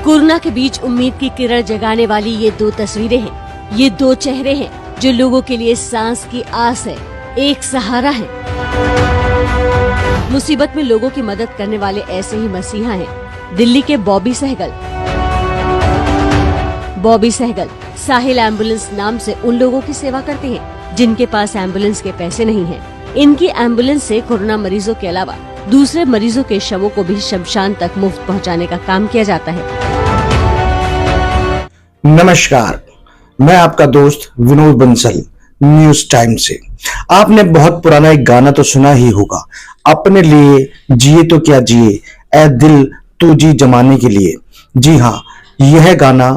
Corona के बीच उम्मीद की किरण जगाने वाली ये दो तस्वीरें हैं। ये दो चेहरे हैं जो लोगों के लिए सांस की आस है, एक सहारा है। मुसीबत में लोगों की मदद करने वाले ऐसे ही मसीहा हैं दिल्ली के बॉबी सहगल। बॉबी सहगल साहिल एम्बुलेंस नाम से उन लोगों की सेवा करते हैं जिनके पास एम्बुलेंस के पैसे नहीं हैं। इनकी एम्बुलेंस से कोरोना मरीजों के अलावा दूसरे मरीजों के शवों को भी शमशान तक मुफ्त पहुंचाने का काम किया जाता है। नमस्कार, मैं आपका दोस्त विनोद बंसल न्यूज टाइम से। आपने बहुत पुराना एक गाना तो सुना ही होगा, अपने लिए जिए तो क्या जिए ऐ दिल तू जी जमाने के लिए। जी हाँ, यह गाना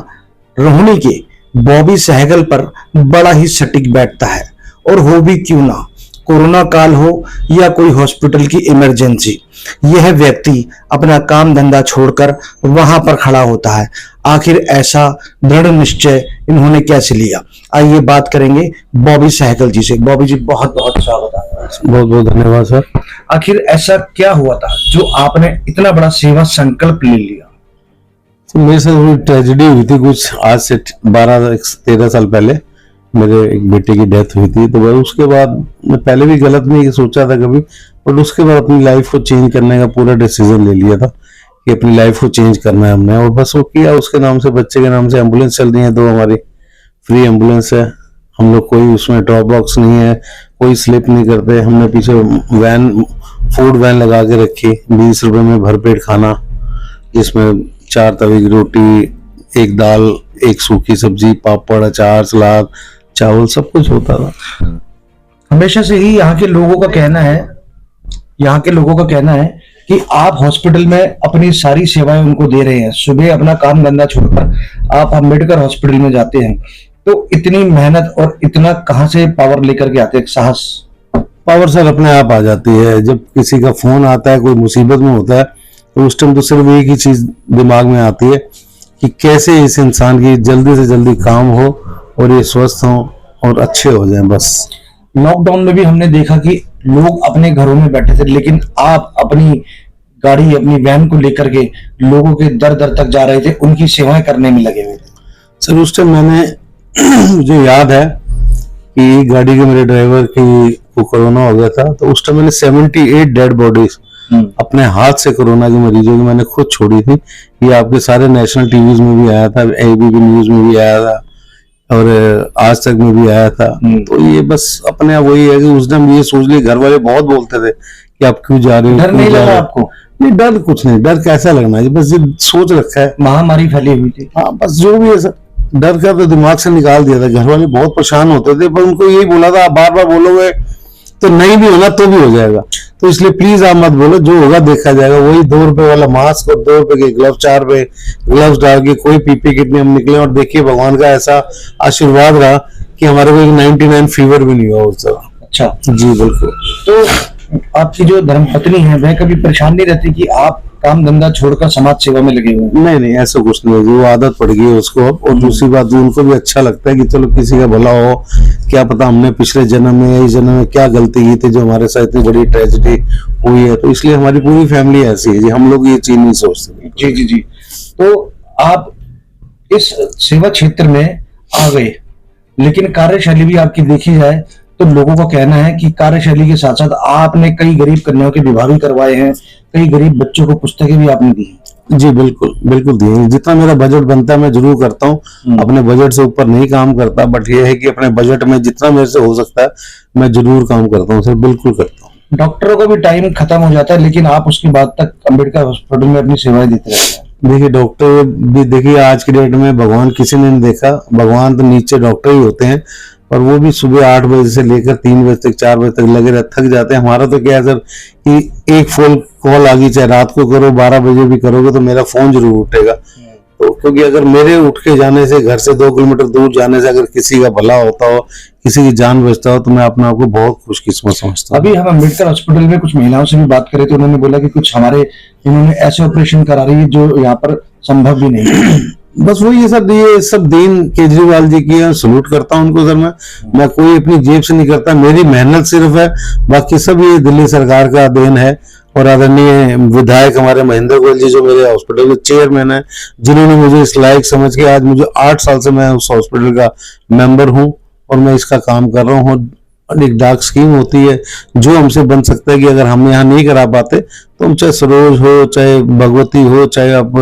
रोहिणी के बॉबी सहगल पर बड़ा ही सटीक बैठता है। और हो भी क्यों ना, कोरोना काल हो या कोई हॉस्पिटल की इमरजेंसी, यह व्यक्ति अपना काम धंधा छोड़कर वहां पर खड़ा होता है। आखिर ऐसा दृढ़ निश्चय इन्होंने कैसे लिया, आइए बात करेंगे बॉबी सहगल जी से। बॉबी जी, बहुत बहुत स्वागत है। बहुत बहुत धन्यवाद सर। आखिर ऐसा क्या हुआ था जो आपने इतना बड़ा सेवा संकल्प ले लिया? तो मेरे साथ थोड़ी ट्रेजेडी हुई थी कुछ आज से 12-13 साल पहले। मेरे एक बेटे की डेथ हुई थी, तो उसके बाद मैं पहले भी गलत नहीं सोचा था कभी, और उसके बाद अपनी लाइफ को चेंज करने का पूरा डिसीजन ले लिया था कि अपनी लाइफ को चेंज करना है हमने, और बस वो किया। उसके नाम से, बच्चे के नाम से एम्बुलेंस चल रही है, तो हमारी फ्री एम्बुलेंस है। हम लोग कोई उसमें ड्रॉप बॉक्स नहीं है, कोई स्लिप नहीं करते। हमने पीछे वैन, फूड वैन लगा के रखी, 20 रुपए में भरपेट खाना, जिसमें 4 तवे की रोटी, एक दाल, एक सूखी सब्जी, पापड़, अचार, सलाद, चावल, सब कुछ होता था। हमेशा से ही यहाँ के लोगों का कहना है कि आप हॉस्पिटल में अपनी सारी सेवाएं उनको दे रहे हैं। सुबह अपना काम धंधा छोड़कर आप अम्बेडकर हॉस्पिटल में जाते हैं, तो इतनी मेहनत और इतना कहां से पावर लेकर के आते हैं, साहस? पावर सर अपने आप आ जाती है। जब किसी का फोन आता है, कोई मुसीबत में होता है, तो उस टाइम तो सिर्फ एक ही चीज दिमाग में आती है कि कैसे इस इंसान की जल्दी से जल्दी काम हो और ये स्वस्थ हो और अच्छे हो जाएं। बस लॉकडाउन में भी हमने देखा कि लोग अपने घरों में बैठे थे, लेकिन आप अपनी गाड़ी, अपनी वैन को लेकर के लोगों के दर दर तक जा रहे थे, उनकी सेवाएं करने में लगे हुए थे। सर उस टाइम मैंने मुझे याद है कि गाड़ी के मेरे ड्राइवर की को कोरोना हो गया था, तो उस टाइम मैंने 78 डेड बॉडीज अपने हाथ से कोरोना के मरीजों की मैंने खुद छोड़ी थी। ये आपके सारे नेशनल टीवीज में भी आया था, एबीपी न्यूज में भी आया था, और आज तक में भी आया था। तो ये बस अपने आप वही है कि उस टाइम ये सोच लिए, घर वाले बहुत बोलते थे कि आप क्यों जा रहे हो। डर नहीं लगा आपको? नहीं, डर कुछ नहीं, डर कैसा लगना है, बस ये सोच रखा है। महामारी फैली हुई थी। हाँ, बस जो भी है सर, डर का तो दिमाग से निकाल दिया था। घर वाले बहुत परेशान होते थे, पर उनको यही बोला था, आप बार बार बोलोगे तो नहीं भी होना तो भी हो जाएगा, तो इसलिए प्लीज आप मत बोलो, जो होगा देखा जाएगा। वही 2 रुपए वाला मास्क और 2 रुपए के ग्लव्स, 4 रुपए ग्लव्स डाल के कोई पीपी किट में हम निकले, और देखिए भगवान का ऐसा आशीर्वाद रहा कि हमारे को एक 99 फीवर भी नहीं हुआ उस तरह। अच्छा जी बिल्कुल। तो आपकी जो धर्मपत्नी है, वह कभी परेशान नहीं रहती कि आप काम धंधा छोड़कर समाज सेवा में लगे हुए? नहीं नहीं, ऐसा कुछ नहीं है, वो आदत पड़ गई है उसको अब। और दूसरी बात, उनको भी अच्छा लगता है कि चलो किसी का भला हो। क्या पता हमने पिछले जन्म में या इस जन्म में क्या गलती की थी जो हमारे साथ इतनी बड़ी ट्रेजेडी हुई है। तो इसलिए हमारी पूरी फैमिली ऐसी है जी, हम लोग ये चीज नहीं सोचते। जी जी जी। तो आप इस सेवा क्षेत्र में आ गए, लेकिन कार्यशैली भी आपकी देखी जाए तो लोगों का कहना है कि कार्यशैली के साथ साथ आपने कई गरीब कन्याओं के विवाह भी करवाए हैं, कई गरीब बच्चों को पुस्तकें भी आपने दी हैं। जी बिल्कुल बिल्कुल दिए। जितना मेरा बजट बनता है मैं जरूर करता हूँ। अपने बजट से ऊपर नहीं काम करता, बट ये है कि अपने बजट में जितना मेरे से हो सकता है मैं जरूर काम करता हूँ सर, बिल्कुल करता हूँ। डॉक्टरों का भी टाइम खत्म हो जाता है, लेकिन आप उसके बाद तक अम्बेडकर हॉस्पिटल में अपनी सेवाएं देते रहते हैं। देखिए डॉक्टर भी, देखिए आज की डेट में भगवान किसी ने नहीं देखा, भगवान तो नीचे डॉक्टर ही होते हैं, और वो भी सुबह 8 बजे से लेकर 3 बजे तक, 4 बजे तक लगे रह, थक जाते हैं। हमारा तो क्या है सर कि एक फोन कॉल आ गई, चाहे रात को करो, 12 बजे भी करोगे तो मेरा फोन जरूर उठेगा। तो क्योंकि अगर मेरे उठ के जाने से, घर से 2 किलोमीटर दूर जाने से अगर किसी का भला होता हो, किसी की जान बचता हो, तो मैं अपने आप को बहुत खुशकिस्मत समझता हूँ। अभी हम अम्बेडकर हॉस्पिटल में कुछ महिलाओं से भी बात करें तो उन्होंने बोला कि कुछ हमारे इन्होंने ऐसे ऑपरेशन करा रही है जो यहाँ पर संभव भी नहीं है। बस वही ये सब दीन केजरीवाल जी की है, सलूट करता हूँ उनको सर। मैं कोई अपनी जेब से नहीं करता, मेरी मेहनत सिर्फ है, बाकी सब ये दिल्ली सरकार का देन है। और आदरणीय विधायक हमारे महेंद्र गोयल जी जो मेरे हॉस्पिटल के चेयरमैन है, जिन्होंने मुझे इस लायक समझ के आज मुझे 8 साल से मैं उस हॉस्पिटल का मेंबर हूं और मैं इसका काम कर रहा हूं। और एक डार्क स्कीम होती है जो हमसे बन सकता है कि अगर हम यहाँ नहीं करा पाते तो हम चाहे सरोज हो, चाहे भगवती हो, चाहे आप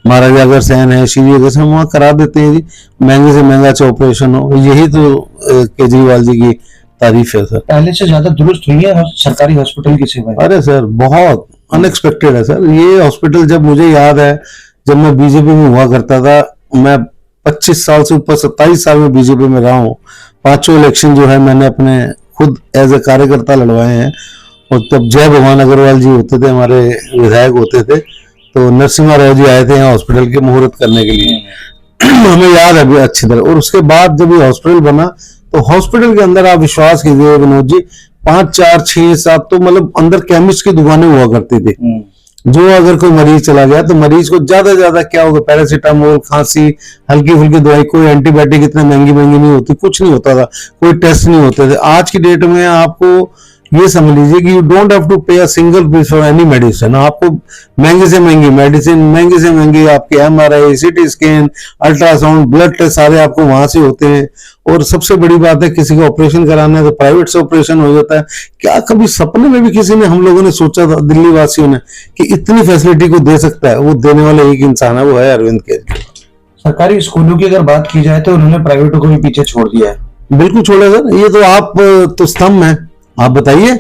महाराजा अग्रसेन है, श्री अग्रसेन, हम वहाँ करा देते हैं जी, महंगे से महंगा चाहे ऑपरेशन हो। यही तो केजरीवाल जी की तारीफ है सर। पहले से ज्यादा दुरुस्त हुई है सरकारी हॉस्पिटल की सेवा। अरे सर बहुत अनएक्सपेक्टेड है सर ये हॉस्पिटल। जब मुझे याद है जब मैं बीजेपी में हुआ करता था, मैं 25 साल से ऊपर 27 साल में बीजेपी में रहा हूँ। 5 इलेक्शन जो है मैंने अपने खुद एज ए कार्यकर्ता लड़वाए हैं। और तब जय भगवान अग्रवाल जी होते थे, हमारे विधायक होते थे, तो नरसिम्हा राव जी आए थे यहाँ हॉस्पिटल के मुहूर्त करने के लिए हमें याद है अभी अच्छी तरह। और उसके बाद जब ये हॉस्पिटल बना तो हॉस्पिटल के अंदर आप विश्वास कीजिए विनोद जी, 5, 4, 6, 7 तो मतलब अंदर केमिस्ट की दुकानें हुआ करती थी। जो अगर कोई मरीज चला गया तो मरीज को ज्यादा ज्यादा क्या होगा, पैरासीटामोल, खांसी, हल्की फुल्की दवाई, कोई एंटीबायोटिक इतने महंगी नहीं होती, कुछ नहीं होता था, कोई टेस्ट नहीं होते थे। आज की डेट में आपको ये समझ लीजिए कि you don't have to pay a single piece for any medicine. आपको महंगी से महंगी मेडिसिन, महंगी से महंगी आपके MRI, CT scan, ultrasound, blood test सारे आपको वहां से होते हैं। और सबसे बड़ी बात है किसी का ऑपरेशन कराना है तो प्राइवेट से ऑपरेशन हो जाता है। क्या कभी सपने में भी किसी ने, हम लोगों ने सोचा था, दिल्ली वासियों ने, कि इतनी फैसिलिटी को दे सकता है? वो देने वाले एक इंसान है, वो है अरविंद केजरीवाल। सरकारी स्कूलों की अगर बात की जाए तो उन्होंने प्राइवेटों को भी पीछे छोड़ दिया है। बिल्कुल छोड़ा सर, ये तो आप तो स्तंभ है। आप बताइए,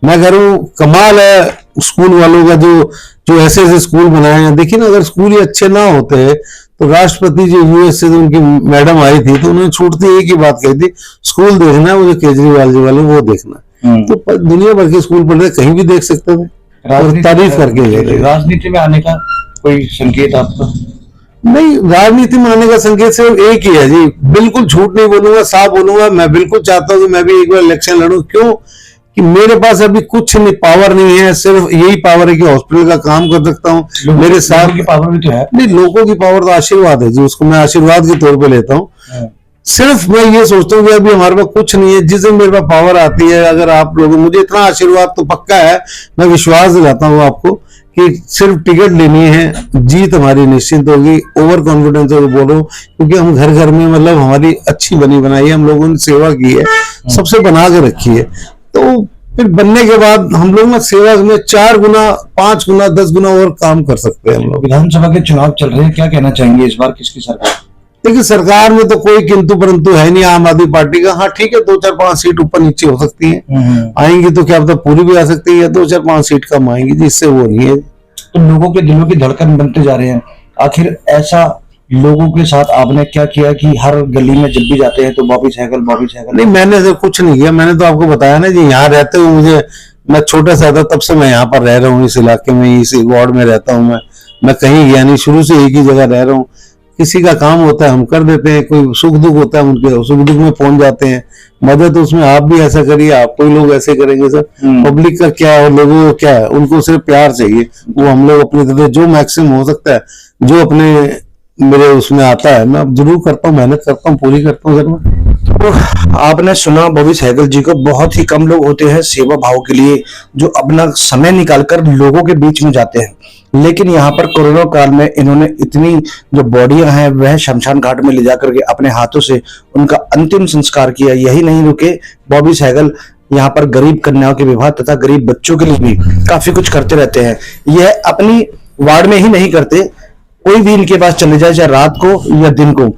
मैं कह रहा हूँ कमाल है स्कूल वालों का जो ऐसे ऐसे स्कूल बनाए हैं। देखिए ना, अगर स्कूल ही अच्छे ना होते तो राष्ट्रपति जो US से उनकी मैडम आई थी तो उन्होंने छूटती एक ही बात कही थी, स्कूल देखना है वो जो केजरीवाल जी वाले वो देखना। तो दुनिया भर के स्कूल पढ़ रहे, कहीं भी देख सकते थे और तारीफ करके गए। राजनीति में आने का कोई संकेत आपका? नहीं, राजनीति में आने का संकेत सिर्फ एक ही है जी, बिल्कुल झूठ नहीं बोलूंगा, साफ बोलूंगा। मैं बिल्कुल चाहता हूँ कि मैं भी एक बार इलेक्शन लड़ूं। क्यों? कि मेरे पास अभी कुछ नहीं, पावर नहीं है, सिर्फ यही पावर है कि हॉस्पिटल का काम कर सकता हूँ। मेरे साथ की पावर भी तो है। नहीं, लोगों की पावर तो आशीर्वाद है जी, उसको मैं आशीर्वाद के तौर पे लेता हूँ। सिर्फ मैं ये सोचता हूँ कि अभी हमारे पास कुछ नहीं है, जिस दिन मेरे पास पावर आती है, अगर आप लोग मुझे इतना आशीर्वाद तो पक्का है, मैं विश्वास दिलाता हूँ आपको कि सिर्फ टिकट लेनी है, जीत हमारी निश्चित होगी। ओवर कॉन्फिडेंस है बोल रहा हूँ, क्योंकि हम घर घर में मतलब हमारी अच्छी बनी बनाई है, हम लोगों ने सेवा की है, सबसे बना के रखी है। तो फिर बनने के बाद हम लोग ना सेवा में 4 गुना, 5 गुना, 10 गुना और काम कर सकते हैं हम लोग। विधानसभा के चुनाव चल रहे हैं, क्या कहना चाहेंगे इस बार किसकी सरकार? देखिए, सरकार में तो कोई किंतु परंतु है नहीं आम आदमी पार्टी का। हाँ ठीक है, 2, 4, 5 सीट ऊपर नीचे हो सकती है, आएंगी तो क्या पता पूरी भी आ सकती है, 2, 4, 5 सीट कम आएंगी, जिससे वो नहीं है। तो लोगों के दिलों की धड़कन बनते जा रहे हैं, आखिर ऐसा लोगों के साथ आपने क्या किया कि हर गली में जब भी जाते हैं तो बॉबी साइकिल, बॉबी साइकिल? नहीं, मैंने तो कुछ नहीं किया। मैंने तो आपको बताया ना जी, यहाँ रहते हुए मुझे, मैं छोटा सा था तब से मैं यहाँ पर रह रहा हूँ, इस इलाके में, इस वार्ड में रहता हूँ। मैं कहीं गया नहीं, शुरू से एक ही जगह रह रहा हूँ। किसी का काम होता है हम कर देते हैं, कोई सुख दुख होता है उनके सुख दुख में पहुंच जाते हैं। मदद उसमें आप भी ऐसा करिए, आपको ही लोग ऐसे करेंगे सर। पब्लिक का क्या है और लोगों को क्या है, उनको सिर्फ प्यार चाहिए। वो हम लोग अपने तरफ जो मैक्सिमम हो सकता है, जो अपने मेरे उसमें आता है, मैं जरूर करता हूँ, मेहनत करता हूँ, पूरी करता हूँ सर मैं। तो आपने सुना बॉबी सहगल जी को, बहुत ही कम लोग होते हैं सेवा भाव के लिए जो अपना समय निकालकर लोगों के बीच में जाते हैं। लेकिन यहाँ पर कोरोना काल में इन्होंने इतनी जो बॉडियां हैं वह शमशान घाट में ले जाकर के अपने हाथों से उनका अंतिम संस्कार किया। यही नहीं रुके, बॉबी सहगल यहाँ पर गरीब कन्याओं के विवाह तथा गरीब बच्चों के लिए भी काफी कुछ करते रहते हैं। यह अपनी वार्ड में ही नहीं करते, कोई भी इनके पास चले जाए, चाहे रात को या दिन को,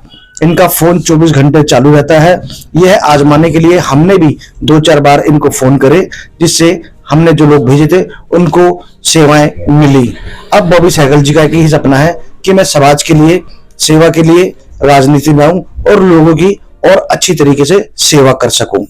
इनका फोन 24 घंटे चालू रहता है। यह आजमाने के लिए हमने भी 2-4 बार इनको फोन करे, जिससे हमने जो लोग भेजे थे उनको सेवाएं मिली। अब बॉबी सहगल जी का एक ही सपना है कि मैं समाज के लिए, सेवा के लिए राजनीति में आऊं और लोगों की और अच्छी तरीके से सेवा कर सकूं।